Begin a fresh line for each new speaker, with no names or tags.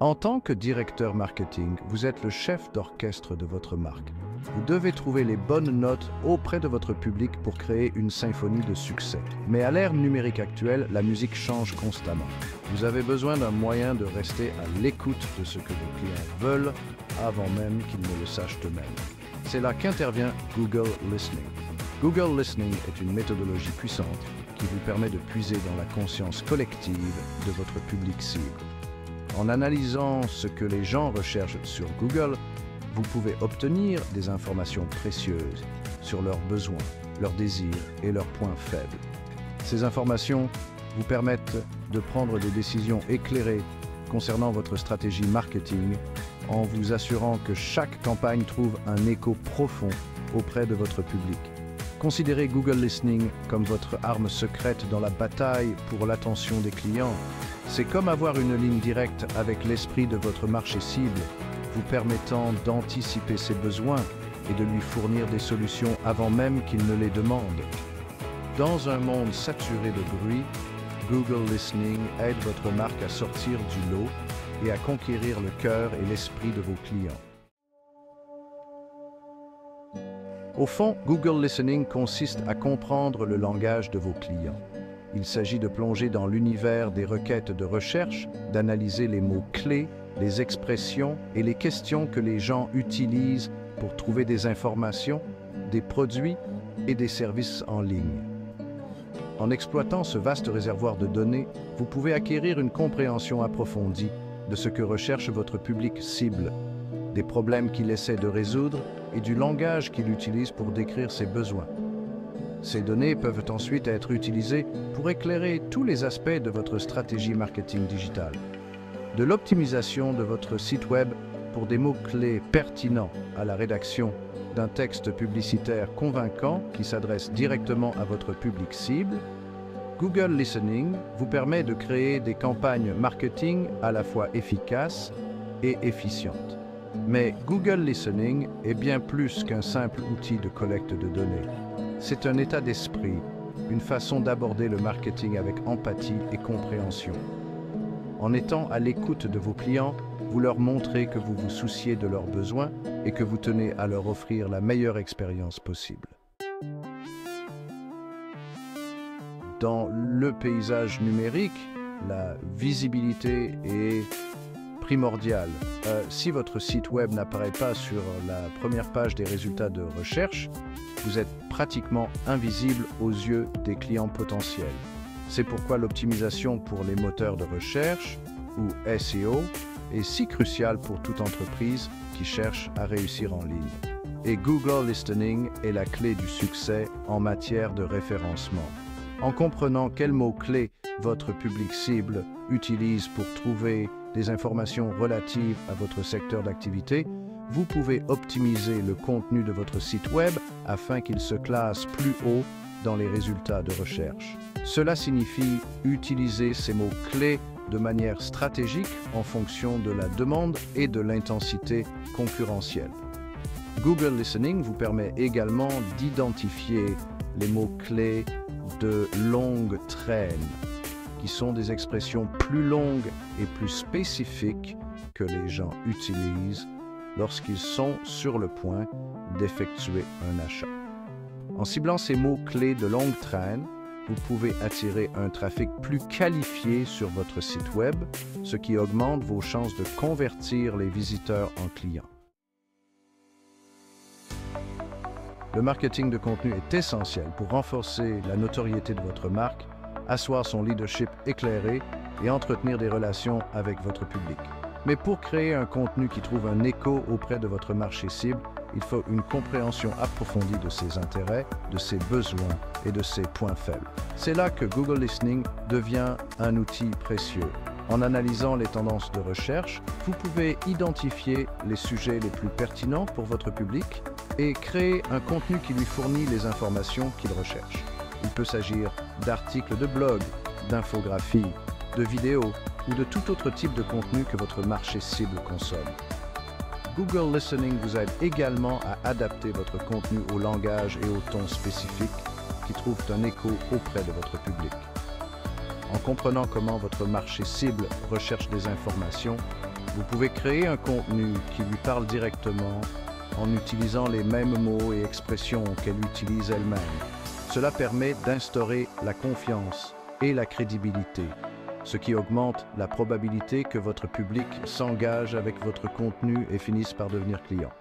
En tant que directeur marketing, vous êtes le chef d'orchestre de votre marque. Vous devez trouver les bonnes notes auprès de votre public pour créer une symphonie de succès. Mais à l'ère numérique actuelle, la musique change constamment. Vous avez besoin d'un moyen de rester à l'écoute de ce que vos clients veulent avant même qu'ils ne le sachent eux-mêmes. C'est là qu'intervient Google Listening. Google Listening est une méthodologie puissante qui vous permet de puiser dans la conscience collective de votre public cible. En analysant ce que les gens recherchent sur Google, vous pouvez obtenir des informations précieuses sur leurs besoins, leurs désirs et leurs points faibles. Ces informations vous permettent de prendre des décisions éclairées concernant votre stratégie marketing en vous assurant que chaque campagne trouve un écho profond auprès de votre public. Considérez Google Listening comme votre arme secrète dans la bataille pour l'attention des clients. C'est comme avoir une ligne directe avec l'esprit de votre marché cible, vous permettant d'anticiper ses besoins et de lui fournir des solutions avant même qu'il ne les demande. Dans un monde saturé de bruit, Google Listening aide votre marque à sortir du lot et à conquérir le cœur et l'esprit de vos clients. Au fond, Google Listening consiste à comprendre le langage de vos clients. Il s'agit de plonger dans l'univers des requêtes de recherche, d'analyser les mots-clés, les expressions et les questions que les gens utilisent pour trouver des informations, des produits et des services en ligne. En exploitant ce vaste réservoir de données, vous pouvez acquérir une compréhension approfondie de ce que recherche votre public cible, des problèmes qu'il essaie de résoudre et du langage qu'il utilise pour décrire ses besoins. Ces données peuvent ensuite être utilisées pour éclairer tous les aspects de votre stratégie marketing digitale. De l'optimisation de votre site web pour des mots-clés pertinents à la rédaction d'un texte publicitaire convaincant qui s'adresse directement à votre public cible, Google Listening vous permet de créer des campagnes marketing à la fois efficaces et efficientes. Mais Google Listening est bien plus qu'un simple outil de collecte de données. C'est un état d'esprit, une façon d'aborder le marketing avec empathie et compréhension. En étant à l'écoute de vos clients, vous leur montrez que vous vous souciez de leurs besoins et que vous tenez à leur offrir la meilleure expérience possible. Dans le paysage numérique, la visibilité est primordiale. Si votre site web n'apparaît pas sur la première page des résultats de recherche, vous êtes pratiquement invisible aux yeux des clients potentiels. C'est pourquoi l'optimisation pour les moteurs de recherche, ou SEO, est si cruciale pour toute entreprise qui cherche à réussir en ligne. Et Google Listening est la clé du succès en matière de référencement. En comprenant quels mots-clés votre public cible utilise pour trouver des informations relatives à votre secteur d'activité, vous pouvez optimiser le contenu de votre site web afin qu'il se classe plus haut dans les résultats de recherche. Cela signifie utiliser ces mots-clés de manière stratégique en fonction de la demande et de l'intensité concurrentielle. Google Listening vous permet également d'identifier les mots-clés de longue traîne, qui sont des expressions plus longues et plus spécifiques que les gens utilisent lorsqu'ils sont sur le point d'effectuer un achat. En ciblant ces mots-clés de longue traîne, vous pouvez attirer un trafic plus qualifié sur votre site web, ce qui augmente vos chances de convertir les visiteurs en clients. Le marketing de contenu est essentiel pour renforcer la notoriété de votre marque, asseoir son leadership éclairé et entretenir des relations avec votre public. Mais pour créer un contenu qui trouve un écho auprès de votre marché cible, il faut une compréhension approfondie de ses intérêts, de ses besoins et de ses points faibles. C'est là que Google Listening devient un outil précieux. En analysant les tendances de recherche, vous pouvez identifier les sujets les plus pertinents pour votre public et créer un contenu qui lui fournit les informations qu'il recherche. Il peut s'agir d'articles de blog, d'infographies, de vidéos ou de tout autre type de contenu que votre marché cible consomme. Google Listening vous aide également à adapter votre contenu au langage et au ton spécifiques qui trouvent un écho auprès de votre public. En comprenant comment votre marché cible recherche des informations, Vous pouvez créer un contenu qui lui parle directement en utilisant les mêmes mots et expressions qu'elle utilise elle-même. Cela permet d'instaurer la confiance et la crédibilité, ce qui augmente la probabilité que votre public s'engage avec votre contenu et finisse par devenir client.